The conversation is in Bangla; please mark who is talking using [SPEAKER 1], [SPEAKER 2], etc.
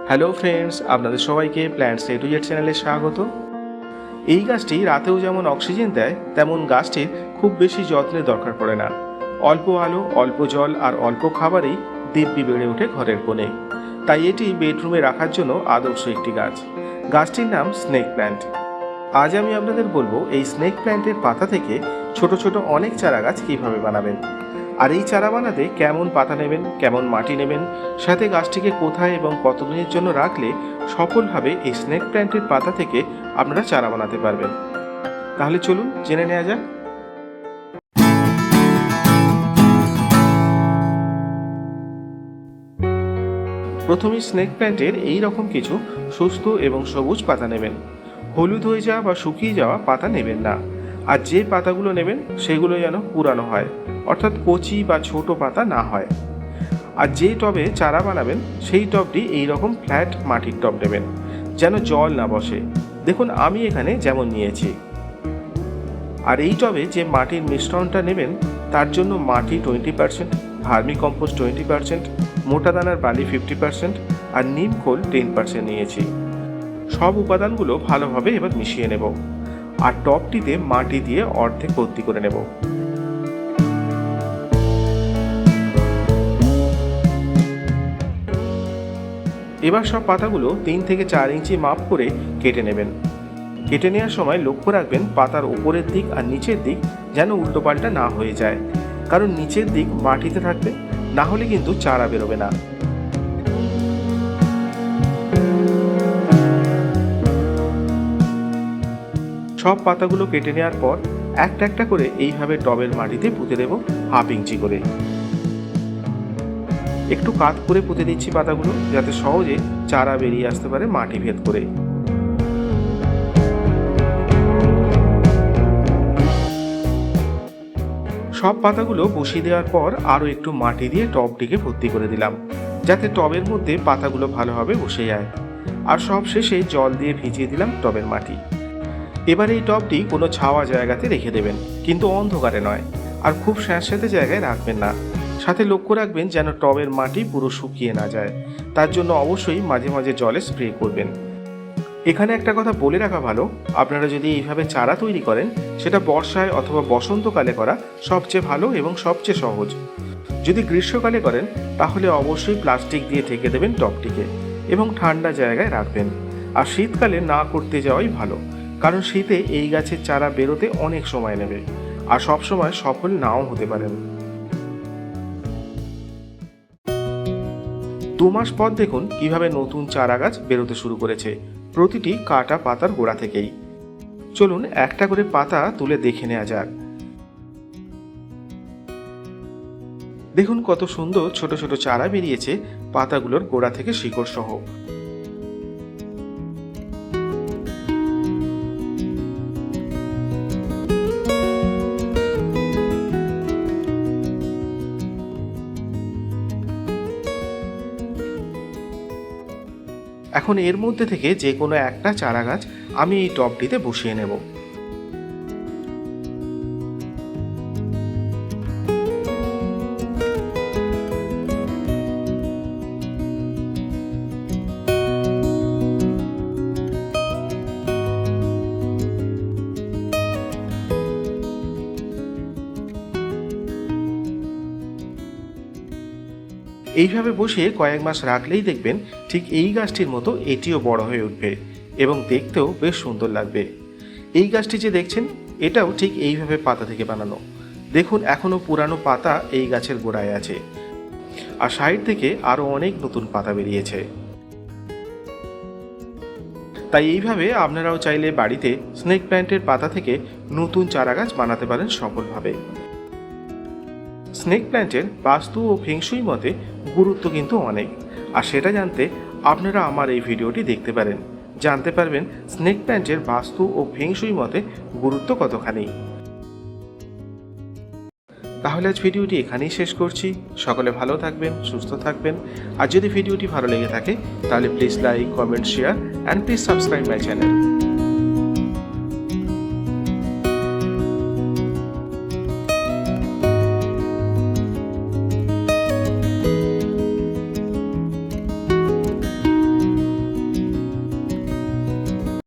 [SPEAKER 1] হ্যালো ফ্রেন্ডস, আপনাদের সবাইকে প্ল্যান্টস এ টু জেড চ্যানেলে স্বাগত। এই গাছটি রাতেও যেমন অক্সিজেন দেয়, তেমন গাছটির খুব বেশি যত্নের দরকার পড়ে না। অল্প আলো, অল্প জল আর অল্প খাবারেই দিব্যি বেড়ে ওঠে ঘরের কোণে। তাই এটি বেডরুমে রাখার জন্য আদর্শ একটি গাছ। গাছটির নাম স্নেক প্ল্যান্ট। আজ আমি আপনাদের বলবো এই স্নেক প্ল্যান্টের পাতা থেকে ছোট ছোট অনেক চারা গাছ কীভাবে বানাবেন, আর এই চারা বানাতে কেমন পাতা নেবেন, কেমন মাটি নেবেন, সাথে গাছটিকে কোথায় এবং কতদিনের জন্য রাখলে সফলভাবে এই স্নেক প্ল্যান্টের পাতা থেকে আপনারা চারা বানাতে পারবেন। তাহলে চলুন জেনে নেওয়া যাক। প্রথমেই স্নেক প্ল্যান্টের এই রকম কিছু সুস্থ এবং সবুজ পাতা নেবেন। হলুদ হয়ে যাওয়া বা শুকিয়ে যাওয়া পাতা নেবেন না। আর যে পাতাগুলো নেবেন সেগুলো যেন পুরানো হয়, অর্থাৎ কচি বা ছোট পাতা না হয়। আর যে টবে চারা বানাবেন সেই টবটি এইরকম ফ্ল্যাট মাটির টব নেবেন, যেন জল না বসে। দেখুন আমি এখানে যেমন নিয়েছি। আর এই টবে যে মাটির মিশ্রণটা নেবেন তার জন্য মাটি 20%, ভার্মি কম্পোস্ট 20%, মোটা দানার বালি 50% আর নিম খোল 10% নিয়েছি। সব উপাদানগুলো ভালোভাবে এবার মিশিয়ে নেব আর টবটিতে মাটি দিয়ে অর্ধেক ভর্তি করে নেব। এবার সব পাতাগুলো 3 থেকে 4 ইঞ্চি মাপ করে কেটে নেবেন। কেটে নেওয়ার সময় লক্ষ্য রাখবেন পাতার উপরের দিক আর নিচের দিক যেন উল্টোপাল্টা না হয়ে যায়, কারণ নিচের দিক মাটিতে থাকবে, না হলে কিন্তু চারা বেরোবে না। সব পাতাগুলো কেটে নেওয়ার পর একটা একটা করে এইভাবে টবের মাটিতে পুঁতে দেব 1/2 ইঞ্চি করে। একটু কাত করে পুঁতে দিচ্ছি পাতাগুলো, যাতে সহজে চারা বেরিয়ে আসতে পারে মাটি ভেদ করে। সব পাতাগুলো বসিয়ে দেওয়ার পর আরও একটু মাটি দিয়ে টবটিকে ভর্তি করে দিলাম, যাতে টবের মধ্যে পাতাগুলো ভালোভাবে বসে যায়। আর সব শেষে জল দিয়ে ভিজিয়ে দিলাম টবের মাটি। এবার এই টবটি কোনো ছাওয়া জায়গাতে রেখে দেবেন, কিন্তু অন্ধকারে নয়। আর খুব স্যাঁতস্যাঁতে জায়গায় রাখবেন না। সাথে লক্ষ্য রাখবেন যেন টবের মাটি পুরো শুকিয়ে না যায়। তার জন্য অবশ্যই মাঝে মাঝে জলে স্প্রে করবেন। এখানে একটা কথা বলে রাখা ভালো, আপনারা যদি এইভাবে চারা তৈরি করেন সেটা বর্ষায় অথবা বসন্তকালে করা সবচেয়ে ভালো এবং সবচেয়ে সহজ। যদি গ্রীষ্মকালে করেন তাহলে অবশ্যই প্লাস্টিক দিয়ে ঢেকে দেবেন টবটিকে এবং ঠান্ডা জায়গায় রাখবেন। আর শীতকালে না করতে যাওয়াই ভালো, কারণ শীতে এই গাছের চারা বেরোতে অনেক সময় নেবে আর সবসময় সফল নাও হতে পারেন। 2 মাস পর দেখুন কিভাবে নতুন চারা গাছ বেরোতে শুরু করেছে, প্রতিটি কাটা পাতার গোড়া থেকেই। চলুন একটা করে পাতা তুলে দেখে নেওয়া যাক। দেখুন কত সুন্দর ছোট ছোট চারা বেরিয়েছে পাতাগুলোর গোড়া থেকে শিকড় সহ। এখন এর মধ্যে থেকে যে কোনো একটা চারা গাছ আমি এই টবটিতে বসিয়ে নেব। এইভাবে বসিয়ে কয়েক মাস রাখলেই দেখবেন ঠিক এই গাছটির মতো এটিও বড় হয়ে উঠবে এবং দেখতেও বেশ সুন্দর লাগবে। এই গাছটি যে দেখছেন এটাও ঠিক এইভাবে পাতা থেকে বানানো। দেখুন এখনো পুরানো পাতা এই গাছের গোড়ায় আছে, আর সাইড থেকে আরো অনেক নতুন পাতা বেরিয়েছে। তাই এইভাবে আপনারাও চাইলে বাড়িতে স্নেক প্ল্যান্টের পাতা থেকে নতুন চারা গাছ বানাতে পারেন সফলভাবে। স্নেক প্ল্যান্টের বাস্তু ও ফেংশুই মতে গুরুত্ব কিন্তু অনেক, আর সেটা জানতে আপনারা আমার এই ভিডিওটি দেখতে পারেন। জানতে পারবেন স্নেক প্ল্যান্টের বাস্তু ও ফেংশুই মতে গুরুত্ব কতখানি। তাহলে আজ ভিডিওটি এখানেই শেষ করছি। সকলে ভালো থাকবেন, সুস্থ থাকবেন। আর যদি ভিডিওটি ভালো লেগে থাকে তাহলে please like, comment, share and please subscribe my channel.